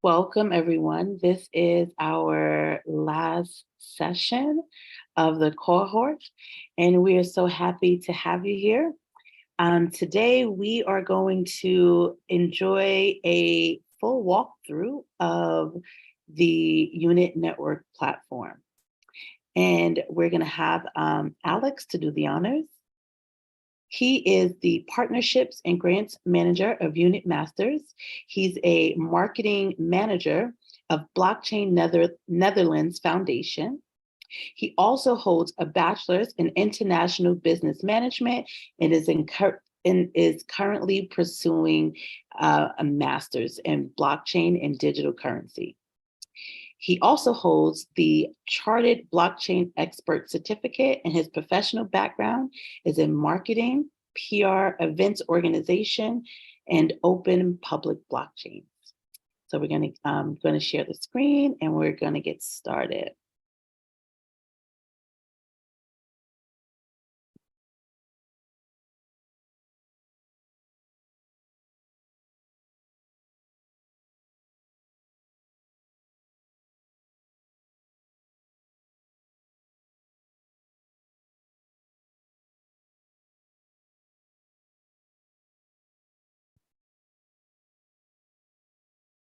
Welcome, everyone. This is our last session of the cohort, and we are so happy to have you here. Today, we are going to enjoy a full walkthrough of the Unit Network platform. And we're going to have Alex to do the honors. He is the Partnerships and Grants Manager of Unit Masters. He's a marketing manager of Blockchain Netherlands Foundation. He also holds a bachelor's in international business management and is currently pursuing a master's in blockchain and digital currency. He also holds the Chartered Blockchain Expert Certificate, and his professional background is in marketing, PR, events organization, and open public blockchains. So we're going to share the screen, and we're going to get started.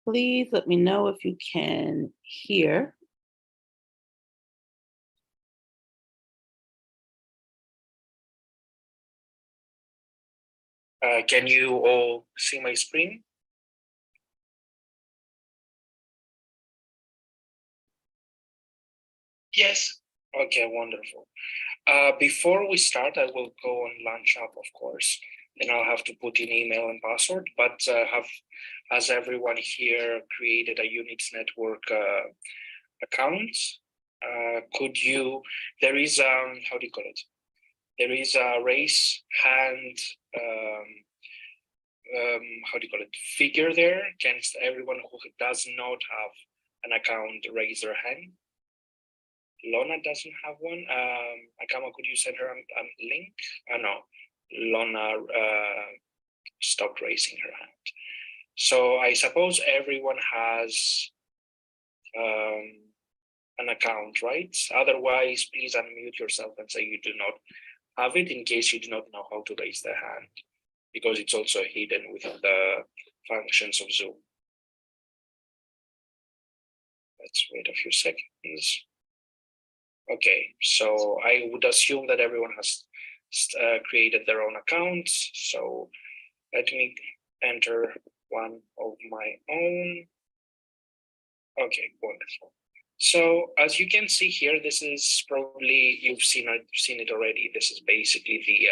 Please let me know if you can hear. Can you all see my screen? Yes. Okay, wonderful. Before we start, I will go on Lunch Up, of course. Then I'll have to put in email and password, but has everyone here created a Units Network account? There is, how do you call it? There is a raise hand, how do you call it, figure there. Can everyone who does not have an account raise their hand? Lona doesn't have one. Akama, could you send her a link? No, Lona stopped raising her hand. So I suppose everyone has an account, right? Otherwise, please unmute yourself and say you do not have it in case you do not know how to raise the hand, because it's also hidden within the functions of Zoom. Let's wait a few seconds. Okay, so I would assume that everyone has created their own accounts. So let me enter one of my own. Okay, wonderful. So as you can see here, this is probably, you've seen it already. This is basically the,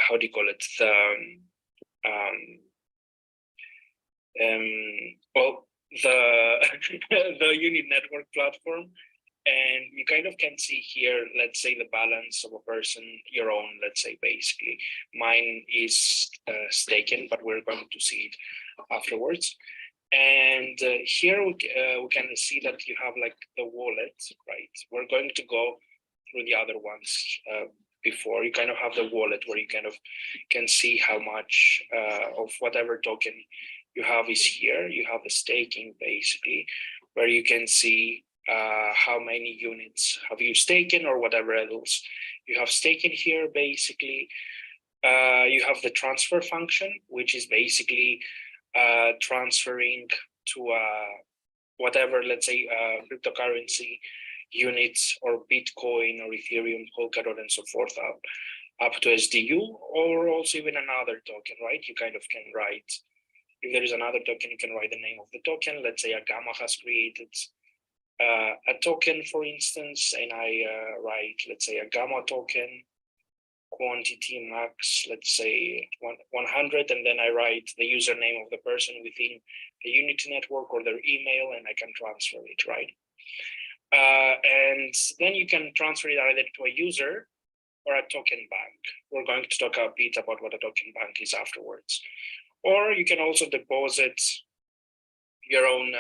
how do you call it? The Unit Network platform. And you kind of can see here, let's say the balance of a person, your own, let's say, basically. Mine is staken, but we're going to see it afterwards. And here we can see that you have like the wallet, right? We're going to go through the other ones before. You kind of have the wallet where you kind of can see how much of whatever token you have is here. You have the staking, basically, where you can see how many units have you staken or whatever else you have staken here. Basically, you have the transfer function, which is basically transferring to whatever, let's say, cryptocurrency units or Bitcoin or Ethereum, Polkadot, and so forth up to SDU, or also even another token, right? You kind of can write, if there is another token, you can write the name of the token. Let's say Agama has created a token, for instance, and I write, let's say, a gamma token, quantity max, let's say 100, and then I write the username of the person within the Unity network or their email, and I can transfer it, right? And then you can transfer it either to a user or a token bank. We're going to talk a bit about what a token bank is afterwards. Or you can also deposit your own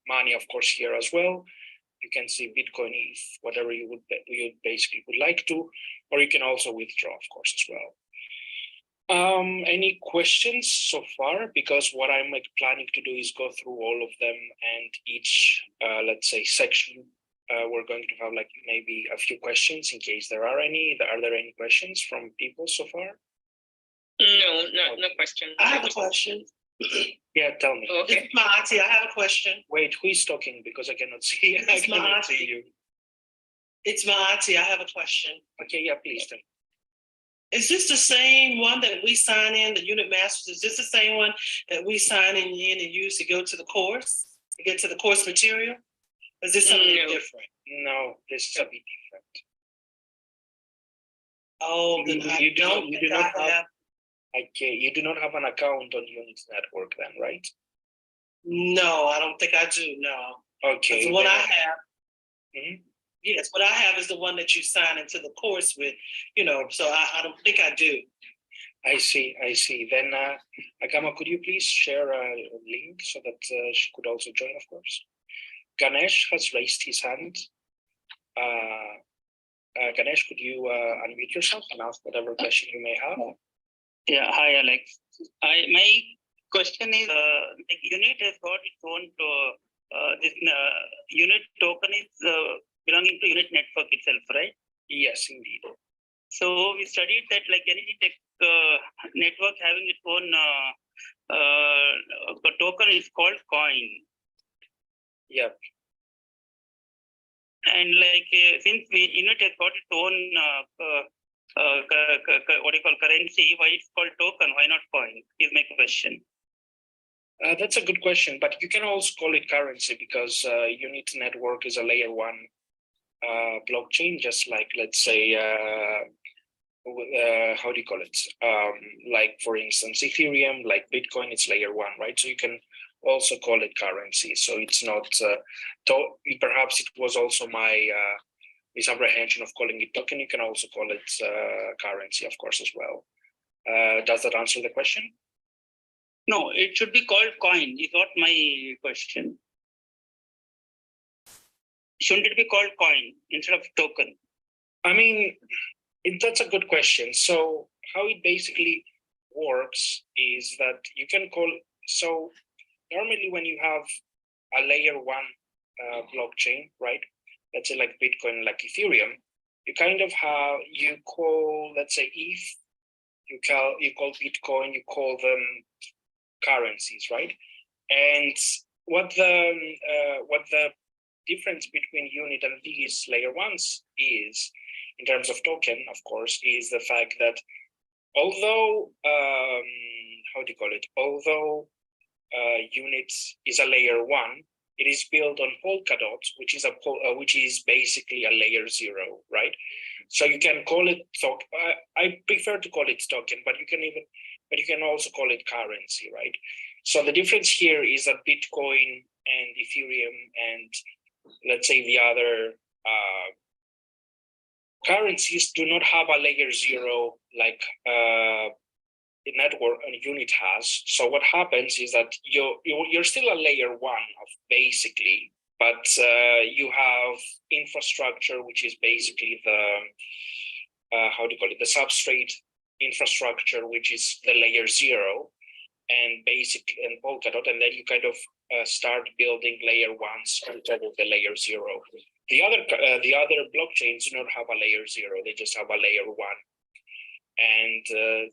money, of course, here as well. You can see Bitcoin, ETH, whatever you basically would like to, or you can also withdraw, of course, as well. Any questions so far? Because what I'm like planning to do is go through all of them, and each let's say section we're going to have like maybe a few questions in case there are any. Are there any questions from people so far? No question. I have a question. Yeah, tell me. Okay. It's my auntie. I have a question. Wait, who is talking? Because I cannot see. I cannot see you. It's my auntie. I have a question. Okay, yeah, please tell me. Is this the same one that we sign in, the unit masters? Is this the same one that we sign in and use to go to the course, to get to the course material? Or is this something different? No, this is a bit different. Oh, then you do not have. Okay, you do not have an account on Unit Network then, right? No, I don't think I do, no. Okay. The one I have. Mm-hmm. Yes, what I have is the one that you sign into the course with, so I don't think I do. I see. Then, Agama, could you please share a link so that she could also join, of course? Ganesh has raised his hand. Ganesh, could you unmute yourself and ask whatever question you may have? Yeah, hi, Alex. My question is, the unit has got its own, this unit token is belonging to unit network itself, right? Yes, indeed. So we studied that like energy tech network having its own token is called coin. Yep. And like since unit has got its own what do you call currency, why it's called token? Why not coin? Is my question. That's a good question, but you can also call it currency because Unit Network is a layer 1 blockchain, just like, let's say, how do you call it? Like, for instance, Ethereum, like Bitcoin, it's layer 1, right? So you can also call it currency. So it's not, perhaps it was also my misapprehension of calling it token. You can also call it currency, of course, as well. Does that answer the question? No, it should be called coin, is not my question. Shouldn't it be called coin instead of token? I mean, that's a good question. So how it basically works is that you can call, so normally when you have a layer 1 blockchain, right? Let's say like Bitcoin, like Ethereum, you kind of have, you call, let's say ETH, you call Bitcoin, you call them currencies, right? And what the difference between unit and these layer 1s is, in terms of token, of course, is the fact that although how do you call it? Although unit is a layer 1, it is built on Polkadot, which is basically a layer 0, right? So you can call it token. I prefer to call it token, but you can also call it currency, right? So the difference here is that Bitcoin and Ethereum and let's say the other currencies do not have a layer 0 like the network and unit has. So what happens is that you're still a layer 1 of basically, but you have infrastructure, which is basically the how do you call it, the substrate infrastructure, which is the layer 0, and basic and Polkadot, and then you kind of start building layer 1s on top of the layer 0. The other blockchains do not have a layer 0; they just have a layer 1. And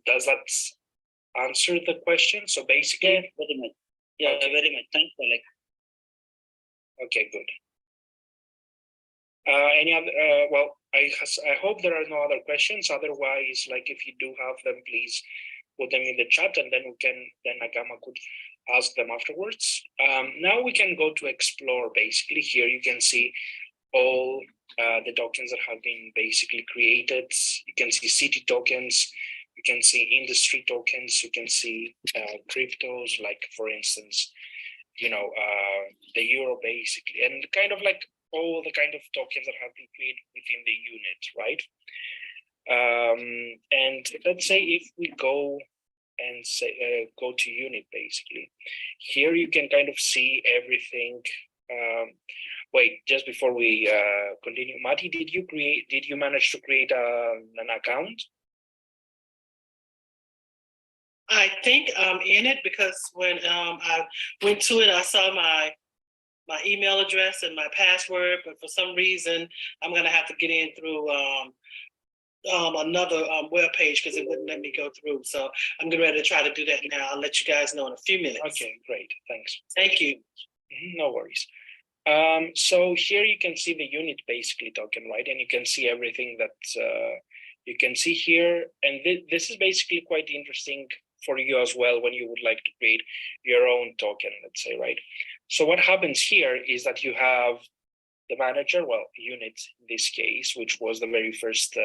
does that answer the question? So basically, yeah, very much. Yeah, okay. Very much. Thanks, Alex. Okay, good. Any other? Well, I hope there are no other questions. Otherwise, like if you do have them, please put them in the chat, and then Agama could ask them afterwards. Now we can go to explore. Basically, here you can see all the tokens that have been basically created. You can see city tokens. You can see industry tokens. You can see cryptos, like for instance, the euro basically, and kind of like all the kind of tokens that have been created within the unit, right? And let's say if we go and say go to unit, basically, here you can kind of see everything. Wait, just before we continue, Mati, did you manage to create an account? I think I'm in it because when I went to it, I saw my email address and my password, but for some reason, I'm gonna have to get in through another web page because it wouldn't let me go through. So I'm getting ready to try to do that now. I'll let you guys know in a few minutes. Okay, great, thanks. Thank you. No worries. So here you can see the unit basically token, right? And you can see everything that you can see here. And this is basically quite interesting for you as well when you would like to create your own token, let's say, right? So what happens here is that you have the manager, well, unit in this case, which was the very first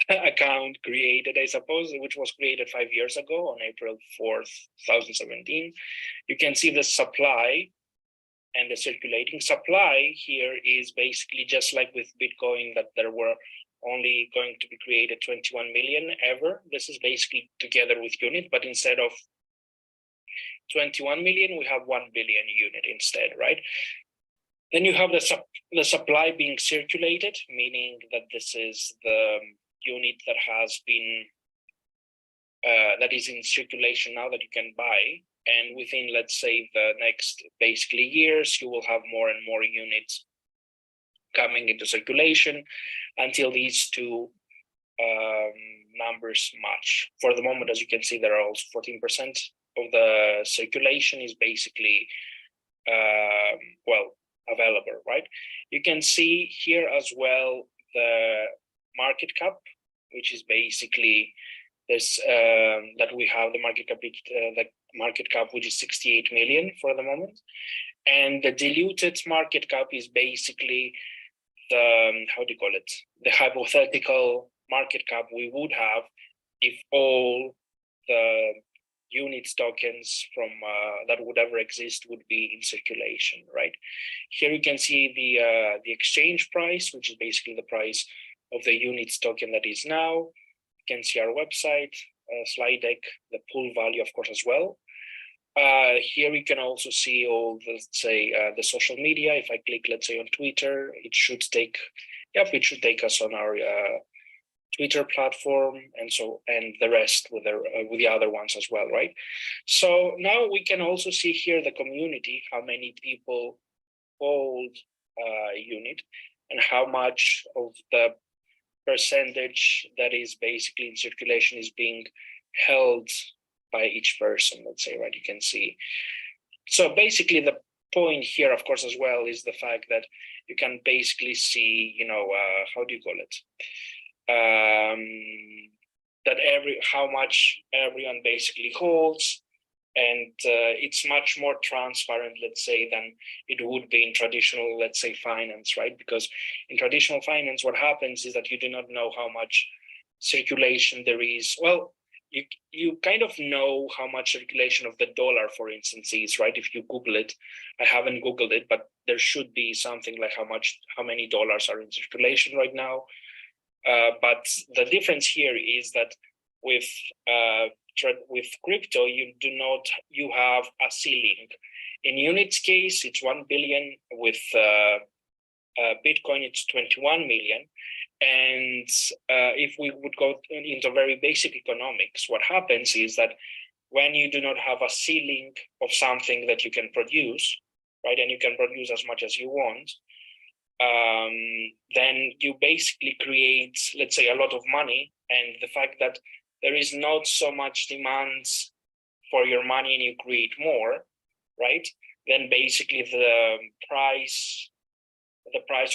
account created, I suppose, which was created 5 years ago on April 4th, 2017. You can see the supply and the circulating supply here is basically just like with Bitcoin, that there were only going to be created 21 million ever. This is basically together with unit, but instead of 21 million, we have 1 billion unit instead, right? Then you have the supply being circulated, meaning that this is the unit that has been, that is in circulation now that you can buy. And within, let's say, the next basically years, you will have more and more units coming into circulation until these two numbers match. For the moment, as you can see, there are also 14% of the circulation is basically, well, available, right? You can see here as well the market cap, which is basically this, that we have the market cap, which is 68 million for the moment. And the diluted market cap is basically the, how do you call it? The hypothetical market cap we would have if all the units tokens from that would ever exist would be in circulation, right? Here you can see the exchange price, which is basically the price of the units token that is now. You can see our website, slide deck, the pool value, of course, as well. Here we can also see all the, let's say, the social media. If I click, let's say, on Twitter, it should take, it should take us on our Twitter platform, and the rest with the other ones as well, right? So now we can also see here the community, how many people hold a unit, and how much of the percentage that is basically in circulation is being held by each person, let's say, right? You can see. So basically the point here, of course, as well, is the fact that you can basically see, how do you call it? That how much everyone basically holds, and it's much more transparent, let's say, than it would be in traditional, let's say, finance, right? Because in traditional finance, what happens is that you do not know how much circulation there is. Well, you kind of know how much circulation of the dollar, for instance, is, right? If you Google it, I haven't Googled it, but there should be something like how many dollars are in circulation right now. But the difference here is that with crypto, you have a ceiling. In units case, it's 1 billion. With Bitcoin, it's 21 million. And if we would go into very basic economics, what happens is that when you do not have a ceiling of something that you can produce, right, and you can produce as much as you want, then you basically create, let's say, a lot of money. And the fact that there is not so much demand for your money and you create more, right, then basically the price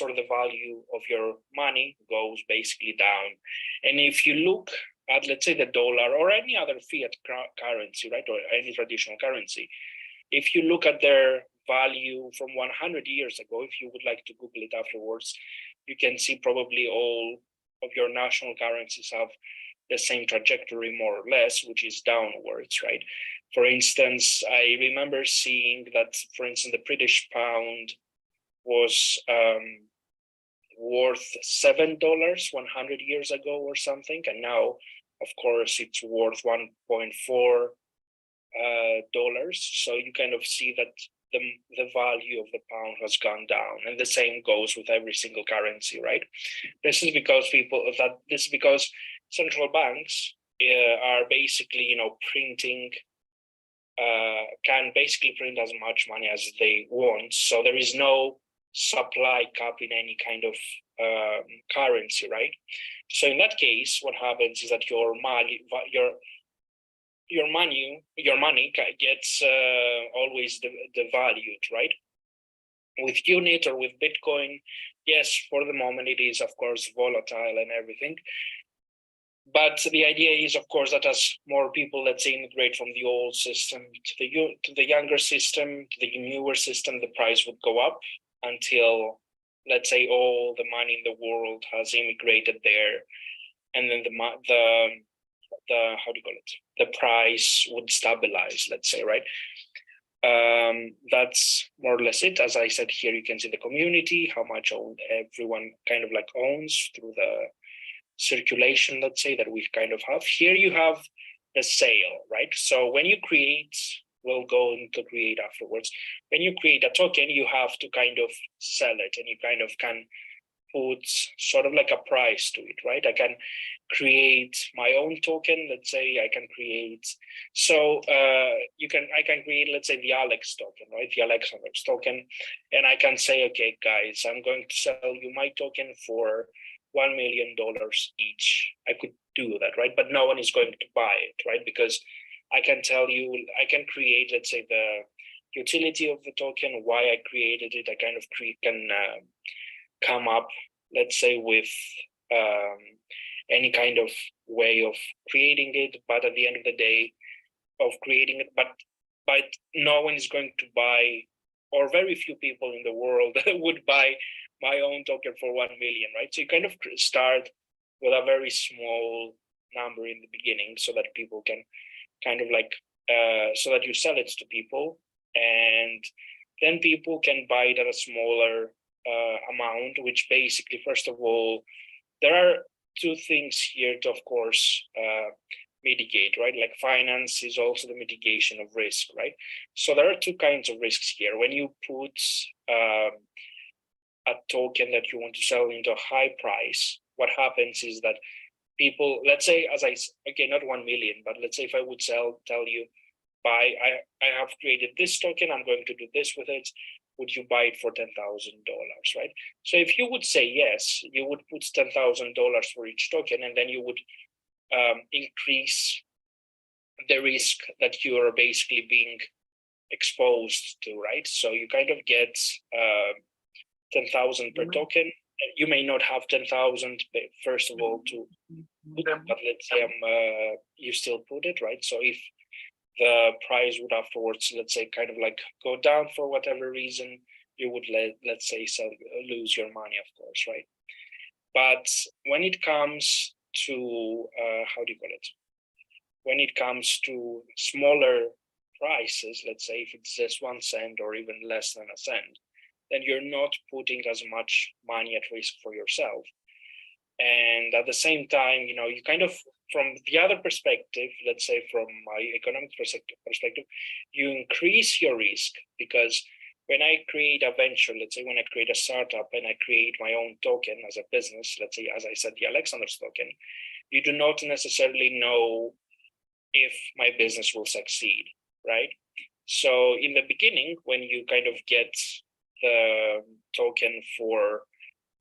or the value of your money goes basically down. And if you look at, let's say, the dollar or any other fiat currency, right, or any traditional currency, if you look at their value from 100 years ago, if you would like to Google it afterwards, you can see probably all of your national currencies have the same trajectory, more or less, which is downwards, right? For instance, I remember seeing that, for instance, the British pound was worth $7 100 years ago or something, and now, of course, it's worth $1.4. So you kind of see that the value of the pound has gone down, and the same goes with every single currency, right? This is because central banks are basically, printing, can basically print as much money as they want. So there is no supply cap in any kind of currency, right? So in that case, what happens is that your money gets always devalued, right? With unit or with Bitcoin, yes, for the moment it is of course volatile and everything. But the idea is, of course, that as more people, let's say, immigrate from the old system to the younger system, to the newer system, the price would go up until, let's say, all the money in the world has immigrated there, and then the how do you call it? The price would stabilize, let's say, right? That's more or less it. As I said here, you can see the community, how much everyone kind of like owns through the circulation, let's say, that we kind of have. Here you have the sale, right? So when you create, we'll go into create afterwards. When you create a token, you have to kind of sell it, and you kind of can put sort of like a price to it, right? I can create my own token. Let's say I can create, so I can create, let's say, the Alex token, right? The Alexander's token. And I can say, okay, guys, I'm going to sell you my token for $1 million each. I could do that, right? But no one is going to buy it, right? Because I can tell you, I can create, let's say, the utility of the token, why I created it. I kind of can come up, let's say, with any kind of way of creating it. But at the end of the day, of creating it, but no one is going to buy, or very few people in the world would buy my own token for 1 million, right? So you kind of start with a very small number in the beginning, so that people can kind of like, so that you sell it to people, and then people can buy it at a smaller amount, which basically, first of all, there are two things here to, of course, mitigate, right? Like finance is also the mitigation of risk, right? So there are two kinds of risks here. When you put a token that you want to sell into a high price, what happens is that people, let's say, okay, not 1 million, but let's say if I would tell you, I have created this token, I'm going to do this with it, would you buy it for $10,000, right? So if you would say yes, you would put $10,000 for each token, and then you would increase the risk that you are basically being exposed to, right? So you kind of get 10,000 per token. You may not have 10,000 first of all to put, but let's say you still put it, right? So if the price would afterwards, let's say, kind of like go down for whatever reason, you would let's say lose your money, of course, right? But when it comes to how do you call it? When it comes to smaller prices, let's say if it's just 1 cent or even less than a cent, then you're not putting as much money at risk for yourself. And at the same time, you kind of, from the other perspective, let's say from my economic perspective, you increase your risk, because when I create a venture, let's say when I create a startup and I create my own token as a business, let's say, as I said, the Alexander's token, you do not necessarily know if my business will succeed, right? So in the beginning, when you kind of get the token for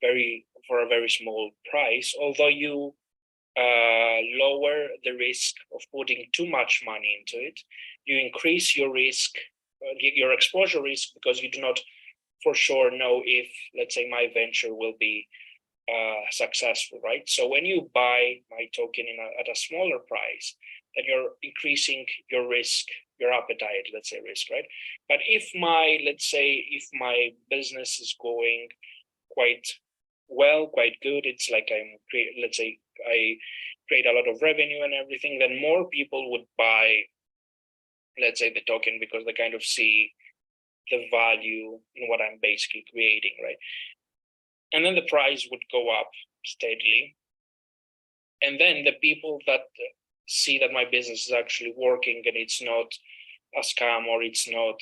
a very small price, although you lower the risk of putting too much money into it, you increase your risk, your exposure risk, because you do not for sure know if, let's say, my venture will be successful, right? So when you buy my token at a smaller price, then you're increasing your risk, your appetite, let's say, risk, right? But if if my business is going quite well, quite good, it's like let's say I create a lot of revenue and everything, then more people would buy, let's say, the token, because they kind of see the value in what I'm basically creating, right? And then the price would go up steadily. And then the people that see that my business is actually working and it's not a scam, or it's not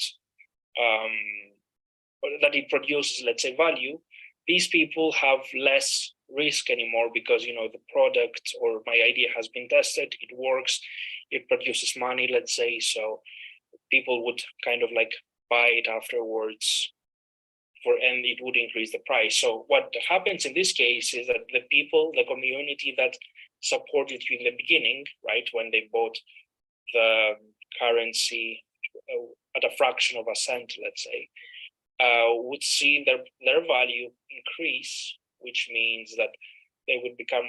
that it produces, let's say, value, these people have less risk anymore because, the product or my idea has been tested, it works, it produces money, let's say, so people would kind of like buy it afterwards and it would increase the price. So what happens in this case is that the people, the community that supported you in the beginning, right, when they bought the currency at a fraction of a cent, let's say, would see their value increase, which means that they would become,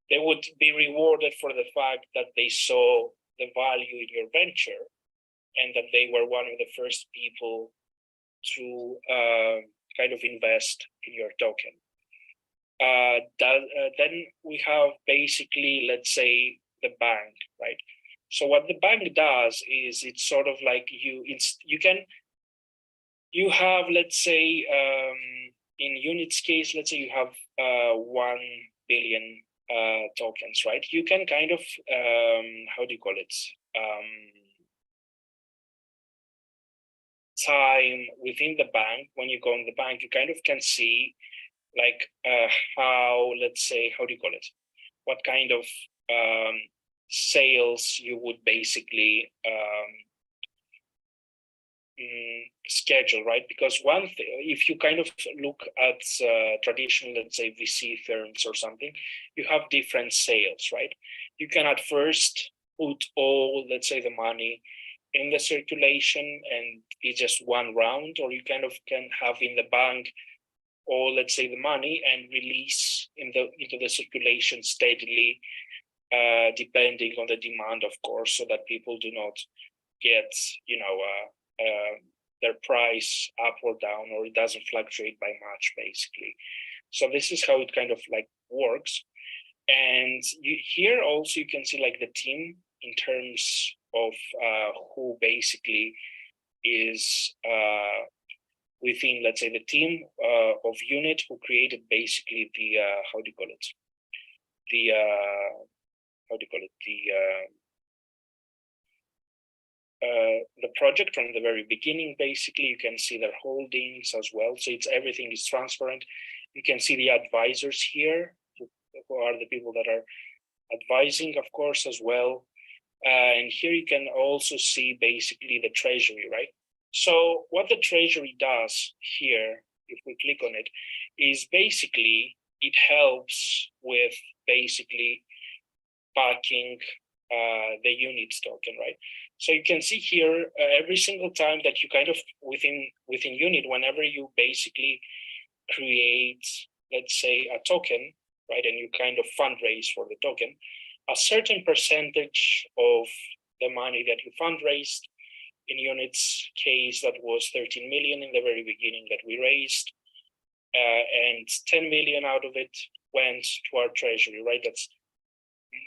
they would be rewarded for the fact that they saw the value in your venture and that they were one of the first people to kind of invest in your token. Then we have basically, let's say, the bank, right? So what the bank does is it's sort of like you have, let's say, in Unit's case, let's say you have 1 billion tokens, right? You can kind of, time within the bank, when you go in the bank, you kind of can see like how, let's say, what kind of sales you would basically schedule, right? Because one thing, if you kind of look at traditional, let's say, VC firms or something, you have different sales, right? You can at first put all, let's say, the money in the circulation and it's just one round, or you kind of can have in the bank all, let's say, the money and release into the circulation steadily, depending on the demand, of course, so that people do not get, their price up or down, or it doesn't fluctuate by much, basically. So this is how it kind of like works. And here also you can see like the team in terms of who basically is within, let's say, the team of Unit who created basically the the project from the very beginning. Basically, you can see their holdings as well. So everything is transparent. You can see the advisors here, who are the people that are advising, of course, as well. And here you can also see basically the treasury, right? So what the treasury does here, if we click on it, is basically it helps with basically backing the Units token, right? So you can see here every single time that you kind of within Unit, whenever you basically create, let's say, a token, right, and you kind of fundraise for the token, a certain percentage of the money that you fundraised, in Unit's case, that was 13 million in the very beginning that we raised, and 10 million out of it went to our treasury, right? That's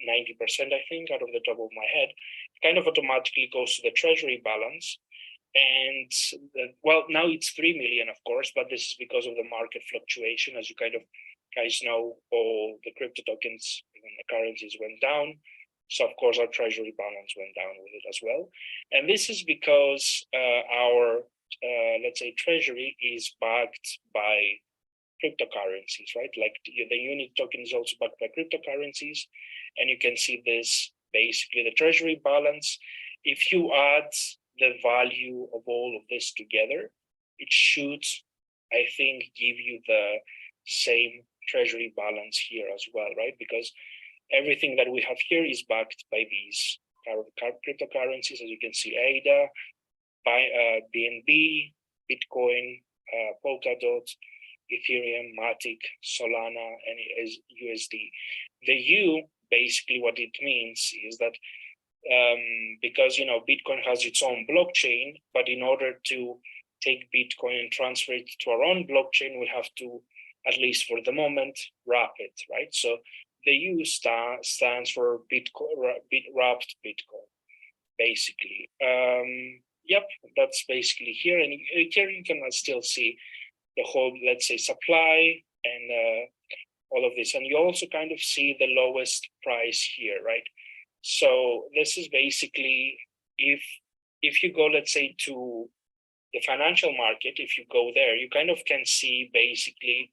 90%, I think, out of the top of my head. It kind of automatically goes to the treasury balance. And well, now it's 3 million, of course, but this is because of the market fluctuation. As you kind of guys know, all the crypto tokens and the currencies went down. So of course our treasury balance went down with it as well. And this is because our, let's say, treasury is backed by cryptocurrencies, right? Like the Unit token is also backed by cryptocurrencies. And you can see this, basically the treasury balance. If you add the value of all of this together, it should, I think, give you the same treasury balance here as well, right? Because everything that we have here is backed by these cryptocurrencies, as you can see: ADA, BNB, Bitcoin, Polkadot, Ethereum, Matic, Solana, and USD. The U, basically what it means is that because Bitcoin has its own blockchain, but in order to take Bitcoin and transfer it to our own blockchain, we have to, at least for the moment, wrap it, right? So the U stands for Bitcoin, wrapped Bitcoin, basically. Yep, that's basically here. And here you can still see the whole, let's say, supply and all of this. And you also kind of see the lowest price here, right? So this is basically, if you go, let's say, to the financial market, if you go there, you kind of can see basically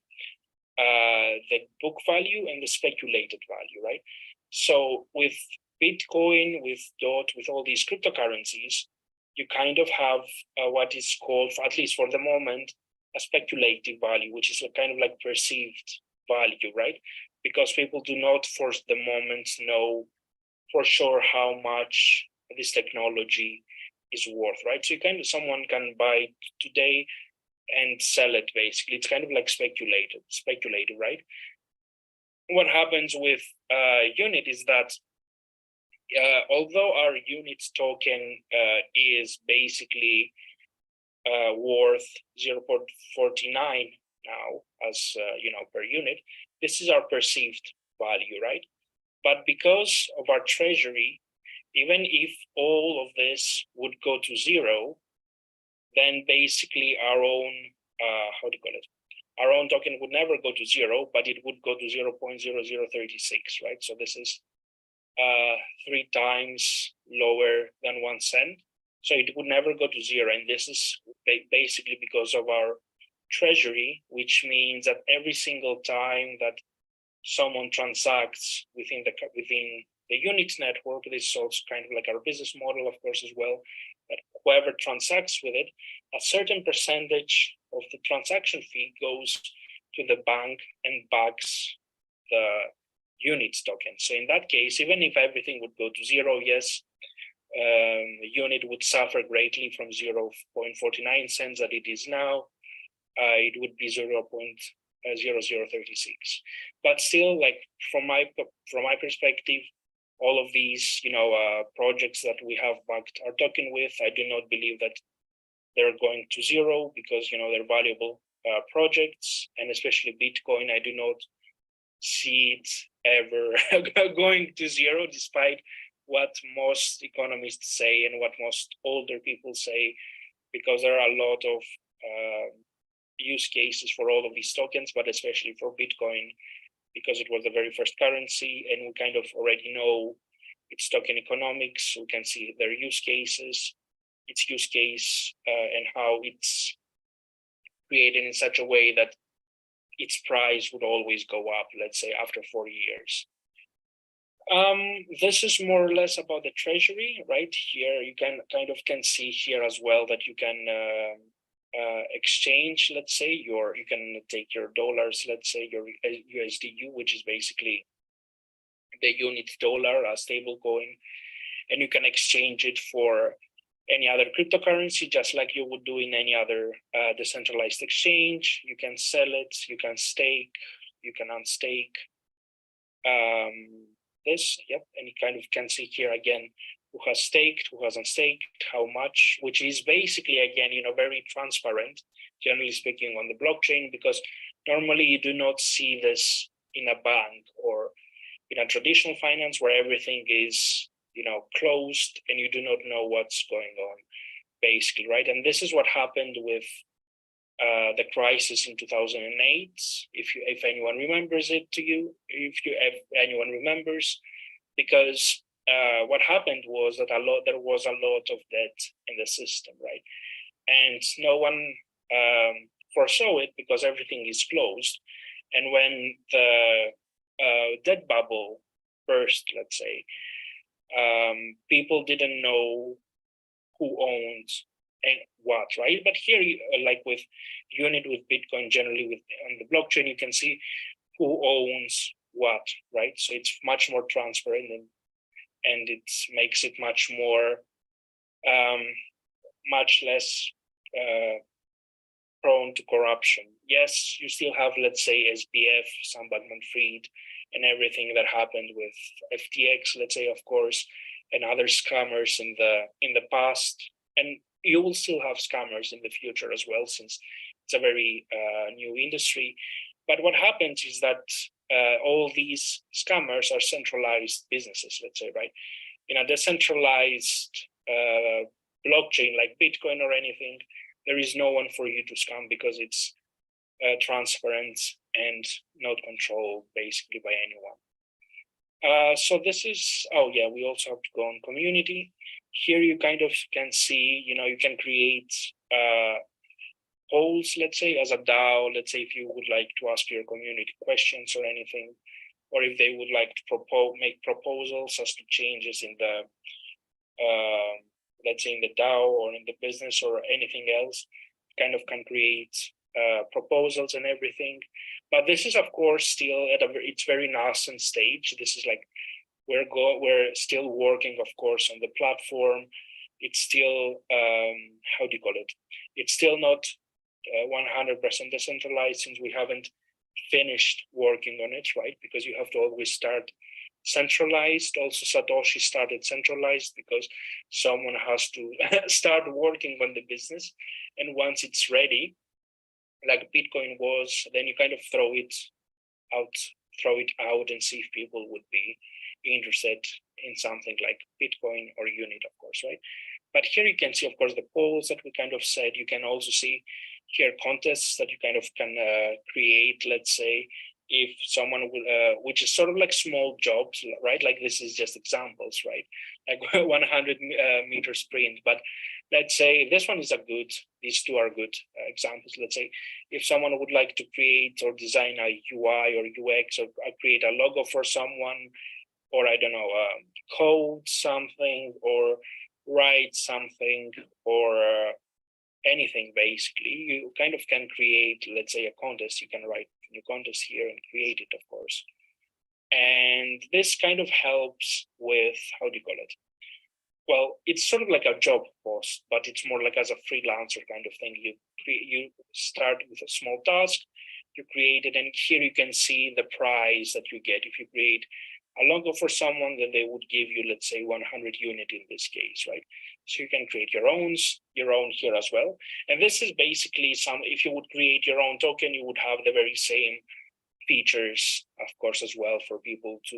the book value and the speculated value, right? So with Bitcoin, with DOT, with all these cryptocurrencies, you kind of have what is called, at least for the moment, a speculative value, which is a kind of like perceived value, right? Because people do not for the moment know for sure how much this technology is worth, right? So someone can buy today and sell it basically. It's kind of like speculative, right? What happens with unit is that although our unit token is basically worth 0.49 now as per unit, this is our perceived value, right? But because of our treasury, even if all of this would go to zero, then basically our own our own token would never go to zero, but it would go to 0.0036, right? So this is 3 times lower than 1 cent. So it would never go to zero. And this is basically because of our treasury, which means that every single time that someone transacts within the Unix network, this is also kind of like our business model, of course, as well, that whoever transacts with it, a certain percentage of the transaction fee goes to the bank and backs the Unix token. So in that case, even if everything would go to zero, yes, the unit would suffer greatly from 0.49 cents that it is now. It would be 0.0036. But still, like from my perspective, all of these projects that we have backed our token with, I do not believe that they're going to zero because they're valuable projects, and especially Bitcoin, I do not see it ever going to zero, despite what most economists say and what most older people say, because there are a lot of use cases for all of these tokens, but especially for Bitcoin, because it was the very first currency and we kind of already know its token economics. We can see their use cases, its use case, and how it's created in such a way that its price would always go up, let's say, after 4 years. This is more or less about the treasury, right? Here you can see here as well that you can exchange, let's say, you can take your dollars, let's say your USDU, which is basically the unit dollar, a stable coin, and you can exchange it for any other cryptocurrency, just like you would do in any other decentralized exchange. You can sell it, you can stake, you can unstake this, yep, and you kind of can see here again who has staked, who hasn't staked, how much, which is basically, again, very transparent, generally speaking, on the blockchain, because normally you do not see this in a bank or in a traditional finance where everything is closed and you do not know what's going on, basically, right? And this is what happened with the crisis in 2008. If anyone remembers it to you, if anyone remembers, because what happened was that there was a lot of debt in the system, right? And no one foresaw it because everything is closed. And when the debt bubble burst, let's say, people didn't know who owns and what, right? But here, like with unit, with Bitcoin, generally on the blockchain, you can see who owns what, right? So it's much more transparent and it makes it much more, much less prone to corruption. Yes, you still have, let's say, SBF, Sam Bankman-Fried, and everything that happened with FTX, let's say, of course, and other scammers in the past, and you will still have scammers in the future as well, since it's a very new industry. But what happens is that all these scammers are centralized businesses, let's say, right? In a decentralized blockchain like Bitcoin or anything, there is no one for you to scam because it's transparent and not controlled basically by anyone. So this is, oh yeah, we also have to go on community. Here you kind of can see, you can create polls, let's say, as a DAO. Let's say if you would like to ask your community questions or anything, or if they would like to make proposals as to changes in the, let's say in the DAO or in the business or anything else, kind of can create proposals and everything. But this is, of course, still at it's very nascent stage. This is like we're still working, of course, on the platform. It's still how do you call it? It's still not 100% decentralized, since we haven't finished working on it, right? Because you have to always start centralized. Also, Satoshi started centralized because someone has to start working on the business, and once it's ready, like Bitcoin was, then you kind of throw it out and see if people would be interested in something like Bitcoin or unit, of course, right? But here you can see, of course, the polls that we kind of said. You can also see here contests that you kind of can create, let's say, if someone will, which is sort of like small jobs, right? Like this is just examples, right? Like 100 meter sprint. But let's say this one is these two are good examples. Let's say if someone would like to create or design a UI or UX, or create a logo for someone, or I don't know, code something or write something or anything, basically, you kind of can create, let's say, a contest. You can write a new contest here and create it, of course. And this kind of helps with, how do you call it? Well, it's sort of like a job post, but it's more like as a freelancer kind of thing. You start with a small task, you create it, and here you can see the prize that you get. If you create a logo for someone, then they would give you, let's say, 100 unit in this case, right? So you can create your own here as well. And this is basically if you would create your own token, you would have the very same features, of course, as well, for people to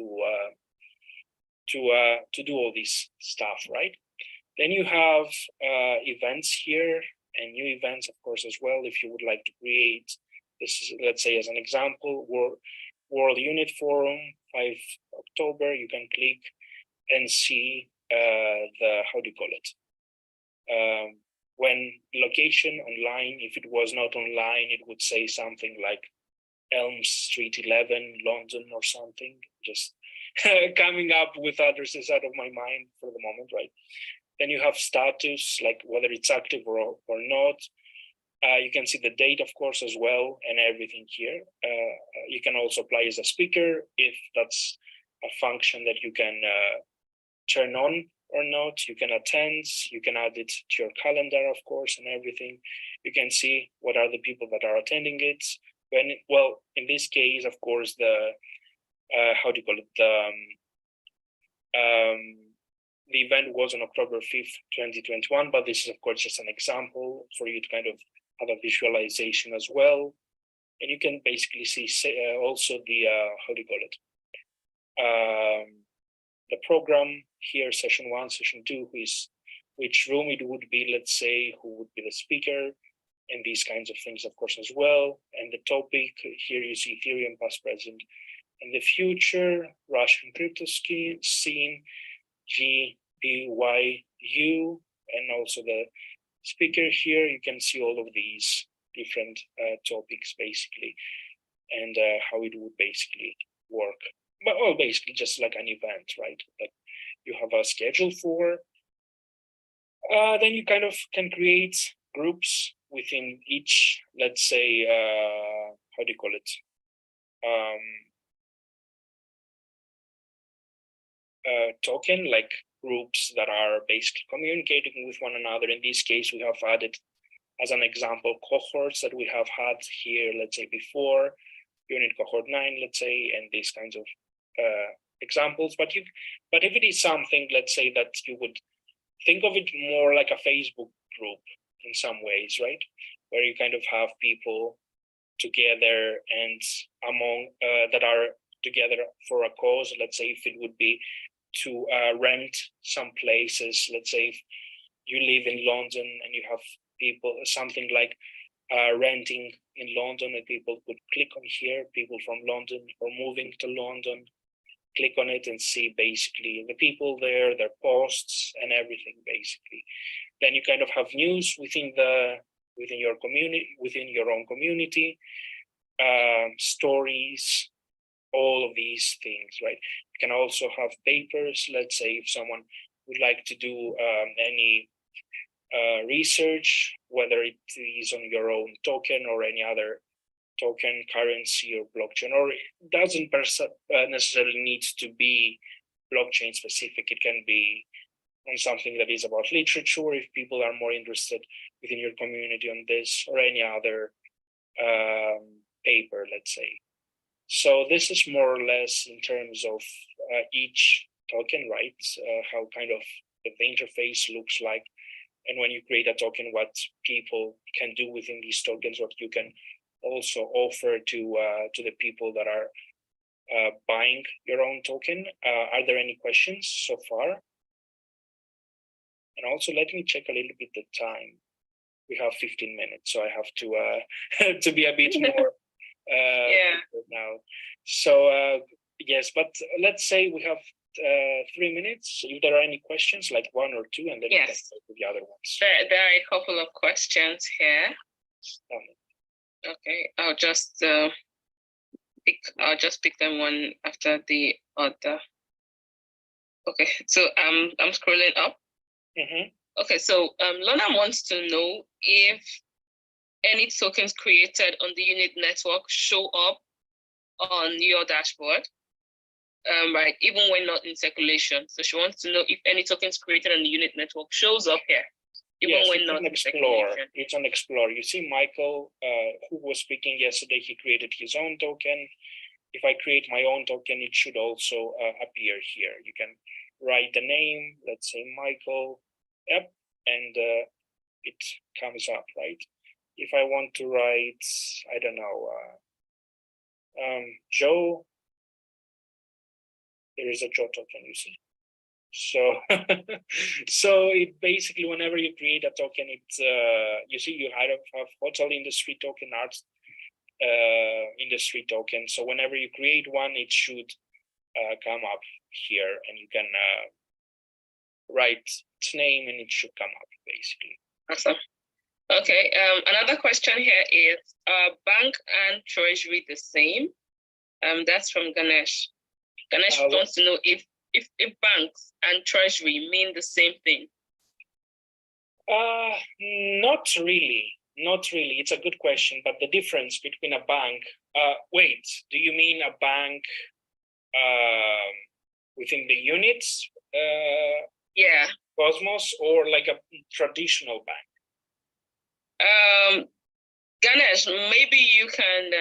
do all this stuff, right? Then you have events here and new events, of course, as well. If you would like to create, this is, let's say, as an example, World Unit Forum, 5 October, you can click and see the, how do you call it? When location online, if it was not online, it would say something like Elm Street 11, London or something, just coming up with addresses out of my mind for the moment, right? Then you have status, like whether it's active or not. You can see the date, of course, as well, and everything here. You can also apply as a speaker if that's a function that you can turn on or not. You can attend, you can add it to your calendar, of course, and everything. You can see what are the people that are attending it. Well, in this case, of course, the, how do you call it? The event was on October 5th, 2021, but this is, of course, just an example for you to kind of have a visualization as well. And you can basically see also the, how do you call it? The program here, session 1, session 2, which room it would be, let's say, who would be the speaker, and these kinds of things, of course, as well. And the topic, here you see Ethereum, past, present, and the future, Russian crypto scene, GBYU, and also the speaker here. You can see all of these different topics, basically, and how it would basically work. But well, basically just like an event, right? Like you have a schedule for. Then you kind of can create groups within each, let's say, how do you call it? Token, like groups that are basically communicating with one another. In this case, we have added, as an example, cohorts that we have had here, let's say before, unit cohort 9, let's say, and these kinds of examples. But if it is something, let's say, that you would think of it more like a Facebook group in some ways, right? Where you kind of have people together and among that are together for a cause. Let's say if it would be to rent some places. Let's say if you live in London and you have people, something like renting in London, and people could click on here, people from London or moving to London, click on it and see basically the people there, their posts and everything basically. Then you kind of have news within your community, within your own community, stories, all of these things, right? You can also have papers. Let's say if someone would like to do any research, whether it is on your own token or any other token, currency, or blockchain, or it doesn't necessarily need to be blockchain specific. It can be on something that is about literature, if people are more interested within your community on this, or any other paper, let's say. So this is more or less in terms of each token, right? How kind of the interface looks like. And when you create a token, what people can do within these tokens, what you can also offer to the people that are buying your own token. Are there any questions so far? And also let me check a little bit the time. We have 15 minutes, so I have to to be a bit more now. So yes, but let's say we have 3 minutes. If there are any questions, like one or two, and then yes, we can go to the other ones. There are a couple of questions here. Okay, I'll just pick them one after the other. Okay, so I'm scrolling up. Mm-hmm. Okay, so Lona wants to know if any tokens created on the unit network show up on your dashboard, right, even when not in circulation. So she wants to know if any tokens created on the unit network shows up here, even Yes, when not in circulation. It's on Explore. You see Michael, who was speaking yesterday, he created his own token. If I create my own token, it should also appear here. You can write the name, let's say Michael, yep, and it comes up, right? If I want to write, I don't know, Joe, there is a Joe token, you see. So, so it basically, whenever you create a token, it's you see you have hotel industry token, arts industry token. So whenever you create one, it should come up here, and you can write its name, and it should come up basically. Awesome. Okay. Another question here is: bank and treasury the same? That's from Ganesh. Ganesh wants to know if banks and treasury mean the same thing. Not really. Not really. It's a good question, but the difference between a bank. Wait, do you mean a bank within the units? Yeah. Cosmos, or like a traditional bank? Ganesh, maybe you can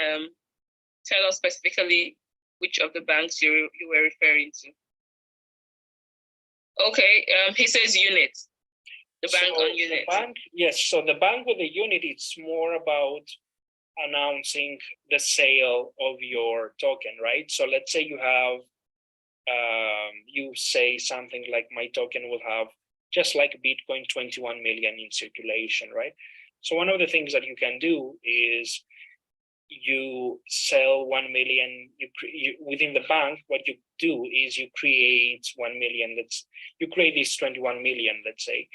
tell us specifically which of the banks you were referring to. Okay, he says units. The bank on units. Yes, so the bank with the unit, it's more about announcing the sale of your token, right? So let's say you have, you say something like my token will have, just like Bitcoin, 21 million in circulation, right? So one of the things that you can do is you sell 1 million, you within the bank, what you do is you create 1 million, you create this 21 million, let's say,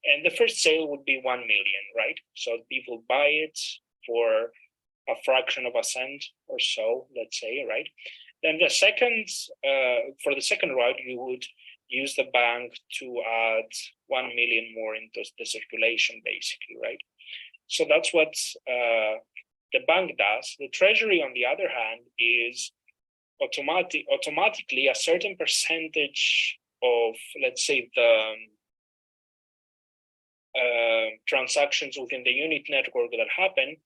and the first sale would be 1 million, right? So people buy it for a fraction of a cent or so, let's say, right? Then the second, for the second route, you would use the bank to add 1 million more into the circulation, basically, right? So that's what the bank does. The treasury, on the other hand, is automatically a certain percentage of, let's say, the transactions within the unit network that happen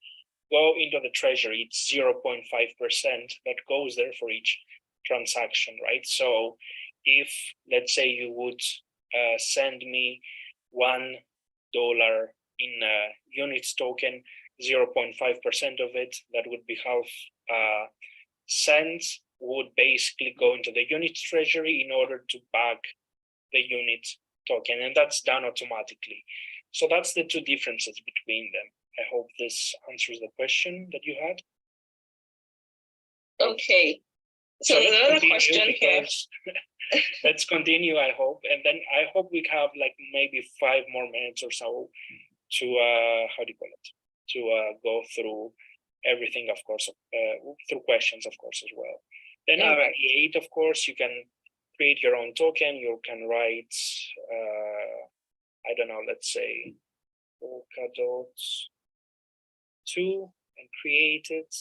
go into the treasury. It's 0.5% that goes there for each transaction, right? So if, let's say, you would send me $1 in units token, 0.5% of it, that would be half cents, would basically go into the unit treasury in order to back the unit token, and that's done automatically. So that's the two differences between them. I hope this answers the question that you had. Okay. So let's another continue question here. because let's continue, I hope. And then I hope we have like maybe 5 more minutes or so to, how do you call it? To go through everything, of course, through questions, of course, as well. Then in create, of course, you can create your own token. You can write, I don't know, let's say Polkadot2 and create it.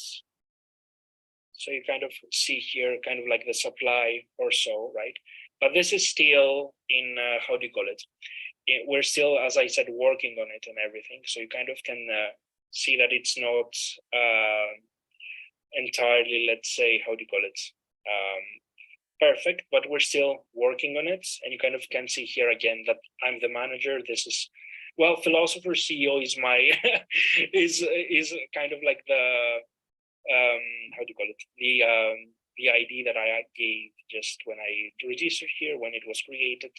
So you kind of see here kind of like the supply or so, right? But this is still in, how do you call it? We're still, as I said, working on it and everything. So you kind of can see that it's not entirely, let's say, how do you call it? Perfect, but we're still working on it. And you kind of can see here again that I'm the manager. This is, well, philosopher CEO is my, is kind of like the, how do you call it? The ID that I gave just when I registered here, when it was created,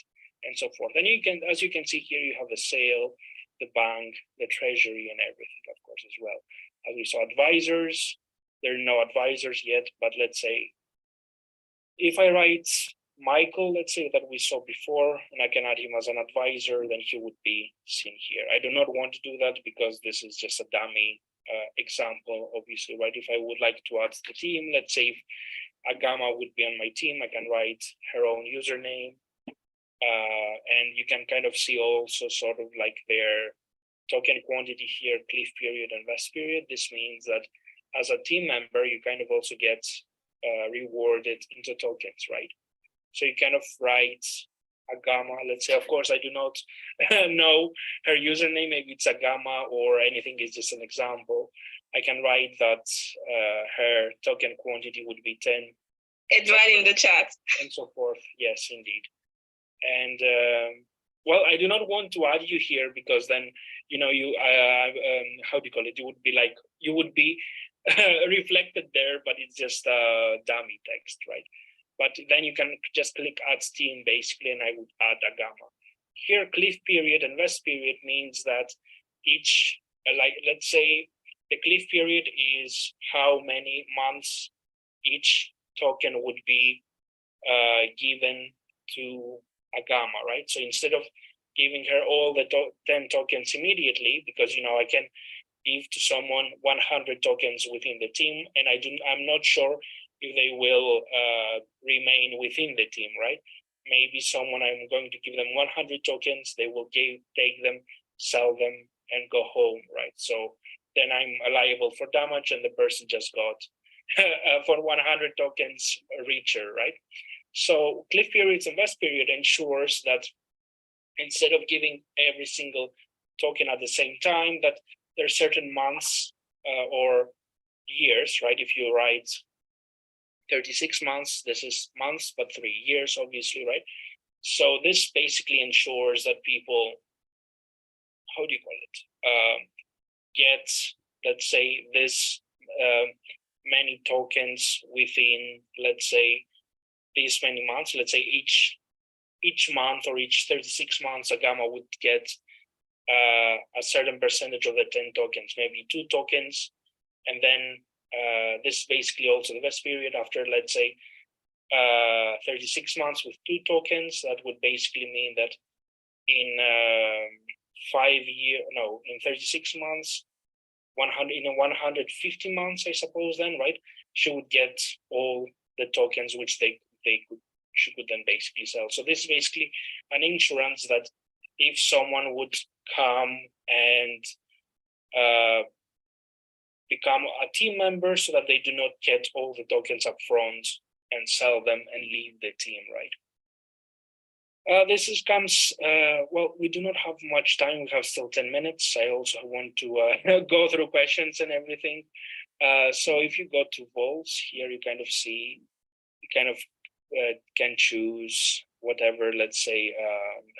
and so forth. And you can, as you can see here, you have the sale, the bank, the treasury, and everything, of course, as well. As we saw, advisors, there are no advisors yet, but let's say, if I write Michael, let's say that we saw before, and I can add him as an advisor, then he would be seen here. I do not want to do that because this is just a dummy example, obviously, right? If I would like to add the team, let's say if Agama would be on my team, I can write her own username. And you can kind of see also sort of like their token quantity here, cliff period and vest period. This means that as a team member, you kind of also get rewarded into tokens, right? So you kind of write Agama, let's say, of course, I do not know her username, maybe it's Agama or anything, is just an example. I can write that her token quantity would be 10. It's right in the chat. And so forth, yes, indeed. And well, I do not want to add you here because then, you know, you, how do you call it? You would be like, you would be reflected there, but it's just a dummy text, right? But then you can just click add team basically, and I would add Agama. Here, cliff period and vest period means that each, like, let's say the cliff period is how many months each token would be given to Agama, right? So instead of giving her all the 10 tokens immediately, because, you know, I can give to someone 100 tokens within the team, and I'm not sure if they will remain within the team, right? Maybe someone, I'm going to give them 100 tokens, they will take them, sell them, and go home, right? So then I'm liable for damage, and the person just got for 100 tokens richer, right? So cliff periods and vest period ensures that instead of giving every single token at the same time, that there are certain months or years, right? If you write 36 months, this is months, but 3 years, obviously, right? So this basically ensures that people, how do you call it? Get, let's say, this many tokens within, let's say, these many months. Let's say each month or each 36 months, Agama would get a certain percentage of the 10 tokens, maybe 2 tokens. And then this is basically also the vest period after, let's say, 36 months with 2 tokens. That would basically mean that in 36 months, 150 months, I suppose, then, right, she would get all the tokens which she could then basically sell. So this is basically an insurance that if someone would come and become a team member, so that they do not get all the tokens up front and sell them and leave the team, right? This comes, well, we do not have much time. We have still 10 minutes. I also want to go through questions and everything. So if you go to Vols here, you kind of see, you kind of can choose whatever, let's say,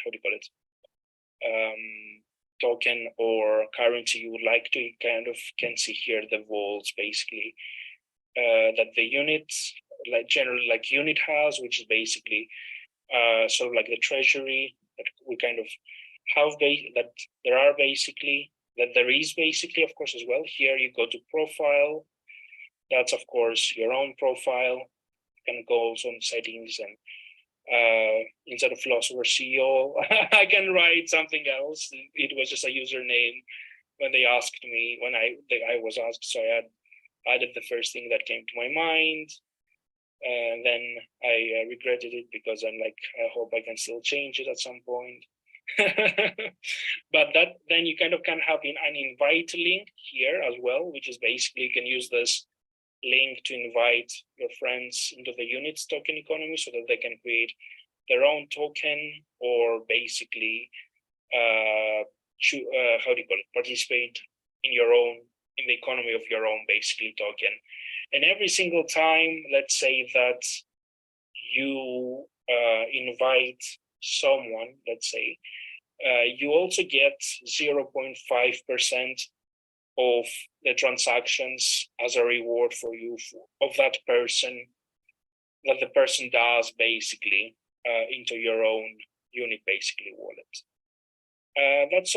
how do you call it? Token or currency you would like to. You kind of can see here the Vols basically that the unit, like generally like unit has, which is basically sort of like the treasury that we kind of have, that there is basically, of course, as well. Here you go to profile. That's of course your own profile. can go also on settings and instead of philosopher CEO, I can write something else. It was just a username when they asked me, when I was asked, so I added the first thing that came to my mind. And then I regretted it because I'm like, I hope I can still change it at some point. But then you kind of can have an invite link here as well, which is basically you can use this link to invite your friends into the units token economy so that they can create their own token or basically how do you call it, participate in the economy of your own basically token. And every single time, let's say that you invite someone, let's say, you also get 0.5% of the transactions as a reward for you of that person, that the person does basically into your own unit basically wallet. That's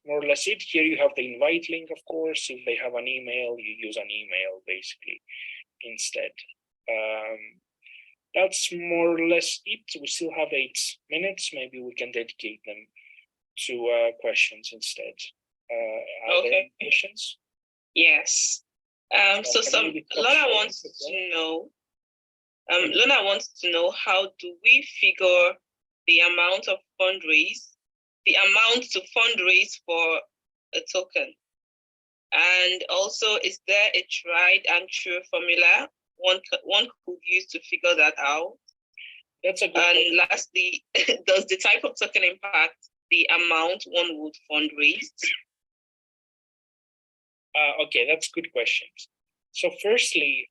more or less it. Here you have the invite link, of course. If they have an email, you use an email basically instead. That's more or less it. We still have 8 minutes. Maybe we can dedicate them to questions instead. Are there any questions? Yes. So Lona wants to know. Lona wants to know, how do we figure the amount to fundraise for a token? And also, is there a tried and true formula one could use to figure that out? That's a good And question. lastly, does the type of token impact the amount one would fundraise? Okay, that's good questions. So firstly,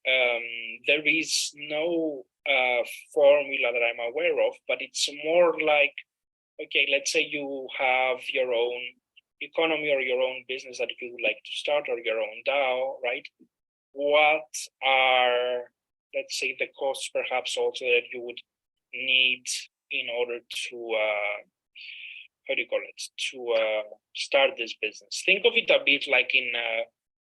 there is no formula that I'm aware of, but it's more like, okay, let's say you have your own economy or your own business that you would like to start, or your own DAO, right? What are, let's say, the costs perhaps also that you would need in order to, how do you call it, to start this business? Think of it a bit like in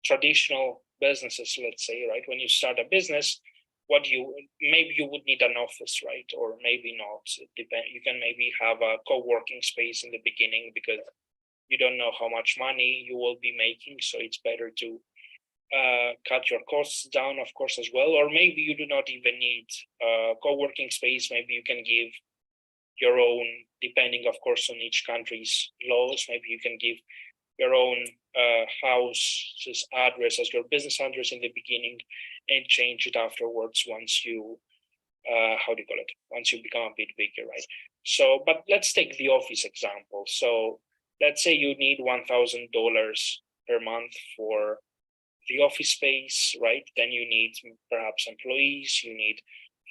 traditional businesses, let's say, right? When you start a business, maybe you would need an office, right? Or maybe not. You can maybe have a co-working space in the beginning because you don't know how much money you will be making. So it's better to cut your costs down, of course, as well. Or maybe you do not even need a co-working space. Maybe you can give your own, depending, of course, on each country's laws. Maybe you can give your own house's address as your business address in the beginning and change it afterwards once you, how do you call it, once you become a bit bigger, right? So, but let's take the office example. So let's say you need $1,000 per month for the office space, right? Then you need perhaps employees, you need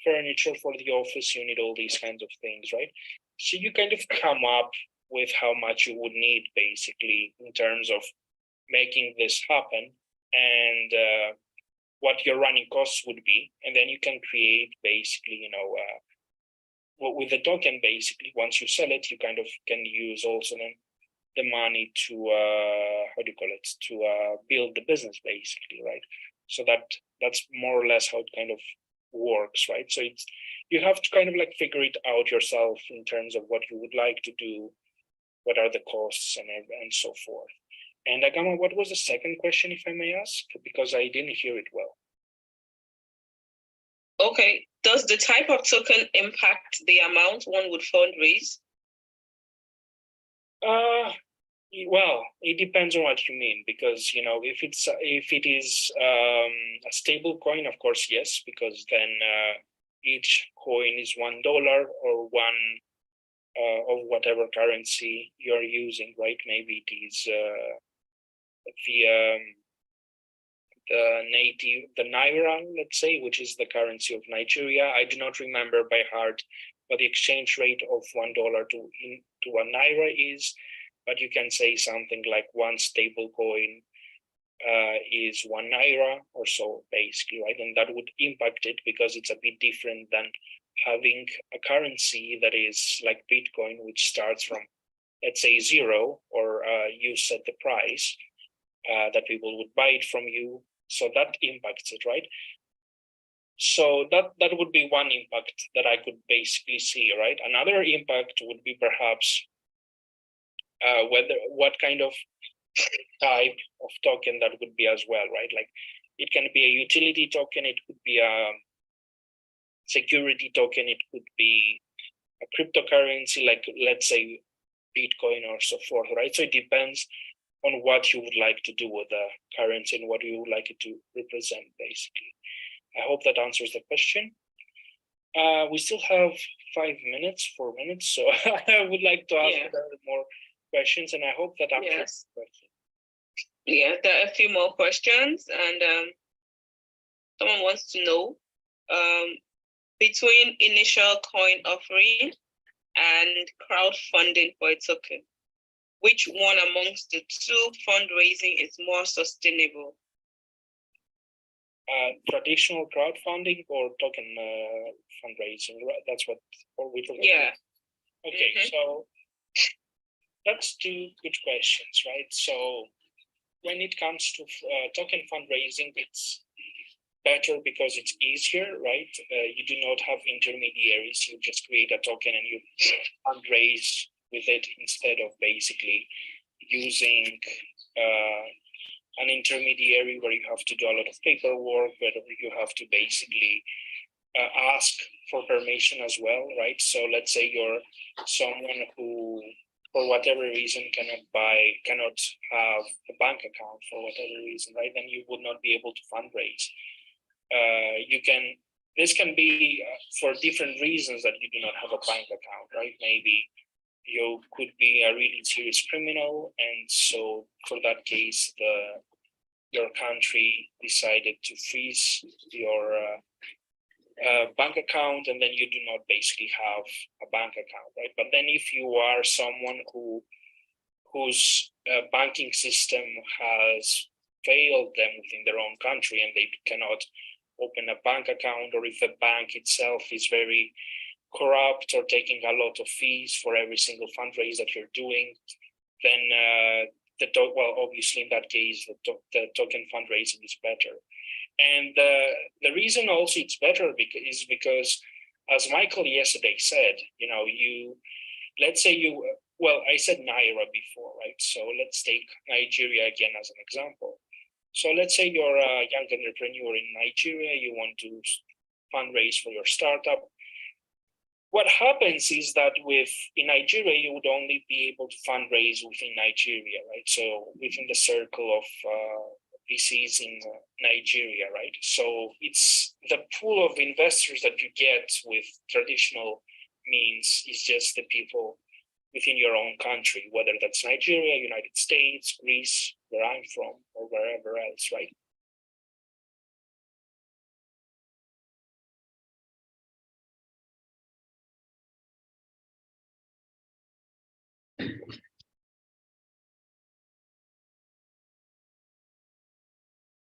furniture for the office, you need all these kinds of things, right? So you kind of come up with how much you would need basically in terms of making this happen and what your running costs would be. And then you can create basically, with the token, basically, once you sell it, you kind of can use also then the money to, how do you call it, to build the business basically, right? So that's more or less how it kind of works, right? So you have to kind of like figure it out yourself in terms of what you would like to do, what are the costs and so forth. And Agama, what was the second question, if I may ask? Because I didn't hear it well. Okay, does the type of token impact the amount one would fundraise? Well, it depends on what you mean, because if it is a stable coin, of course, yes, because then each coin is $1 or one of whatever currency you're using, right? Maybe it is the naira, let's say, which is the currency of Nigeria. I do not remember by heart what the exchange rate of $1 to a naira is, but you can say something like one stable coin is 1 naira or so, basically, right? And that would impact it because it's a bit different than having a currency that is like Bitcoin, which starts from, let's say, 0, or you set the price that people would buy it from you. So that impacts it, right? So that would be one impact that I could basically see, right? Another impact would be perhaps what kind of type of token that would be as well, right? Like it can be a utility token, it could be a security token, it could be a cryptocurrency, like let's say Bitcoin or so forth, right? So it depends on what you would like to do with the currency and what you would like it to represent, basically. I hope that answers the question. We still have 4 minutes, so I would like to ask more questions, and I hope that answers the question. Yeah, there are a few more questions, and someone wants to know between initial coin offering and crowdfunding for a token, which one amongst the two fundraising is more sustainable? Traditional crowdfunding or token fundraising? That's what we're talking about. Okay, so that's two good questions, right? So when it comes to token fundraising, it's better because it's easier, right? You do not have intermediaries. You just create a token and you fundraise with it instead of basically using an intermediary where you have to do a lot of paperwork, where you have to basically ask for permission as well, right? So let's say you're someone who, for whatever reason, cannot have a bank account for whatever reason, right? Then you would not be able to fundraise. This can be for different reasons that you do not have a bank account, right? Maybe you could be a really serious criminal, and so for that case, your country decided to freeze your bank account, and then you do not basically have a bank account, right? But then if you are someone whose banking system has failed them within their own country and they cannot open a bank account, or if the bank itself is very corrupt or taking a lot of fees for every single fundraise that you're doing, then obviously in that case, the token fundraising is better. And the reason also it's better is because, as Michael yesterday said, let's say I said Naira before, right? So let's take Nigeria again as an example. So let's say you're a young entrepreneur in Nigeria, you want to fundraise for your startup. What happens is that in Nigeria, you would only be able to fundraise within Nigeria, right? So within the circle of VCs in Nigeria, right? So it's the pool of investors that you get with traditional means is just the people within your own country, whether that's Nigeria, United States, Greece, where I'm from, or wherever else, right?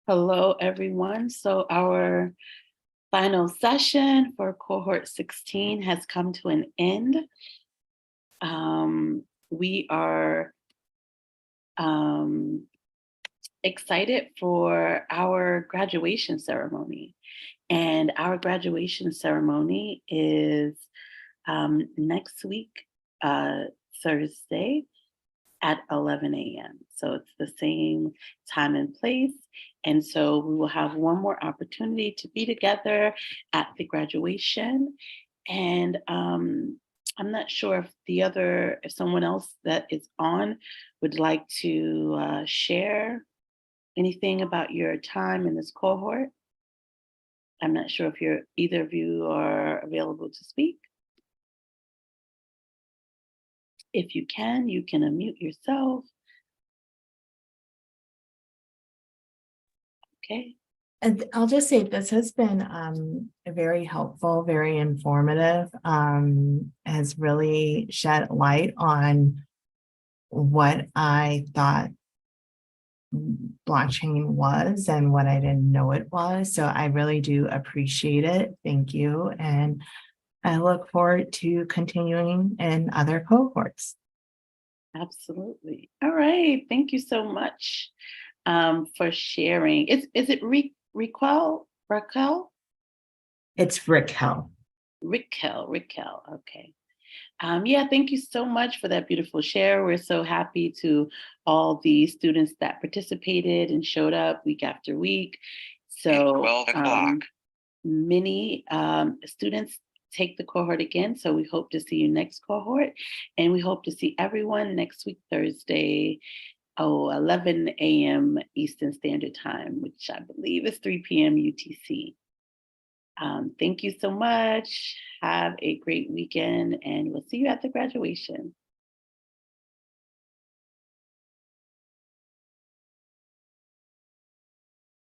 Hello, everyone. So our final session for cohort 16 has come to an end. We are excited for our graduation ceremony. And our graduation ceremony is next week, Thursday at 11 a.m. So it's the same time and place. And so we will have one more opportunity to be together at the graduation. And I'm not sure if someone else that is on would like to share anything about your time in this cohort. I'm not sure if either of you are available to speak. If you can unmute yourself. Okay. And I'll just say this has been very helpful, very informative, has really shed light on what I thought blockchain was and what I didn't know it was. So I really do appreciate it. Thank you. And I look forward to continuing in other cohorts. Absolutely. All right. Thank you so much for sharing. Is it Raquel? It's Raquel. Raquel, okay. Yeah, thank you so much for that beautiful share. We're so happy to all the students that participated and showed up week after week. So 12 o'clock. Many students take the cohort again. So we hope to see you next cohort. And we hope to see everyone next week, Thursday, 11 a.m. Eastern Standard Time, which I believe is 3 p.m. UTC. Thank you so much. Have a great weekend, and we'll see you at the graduation.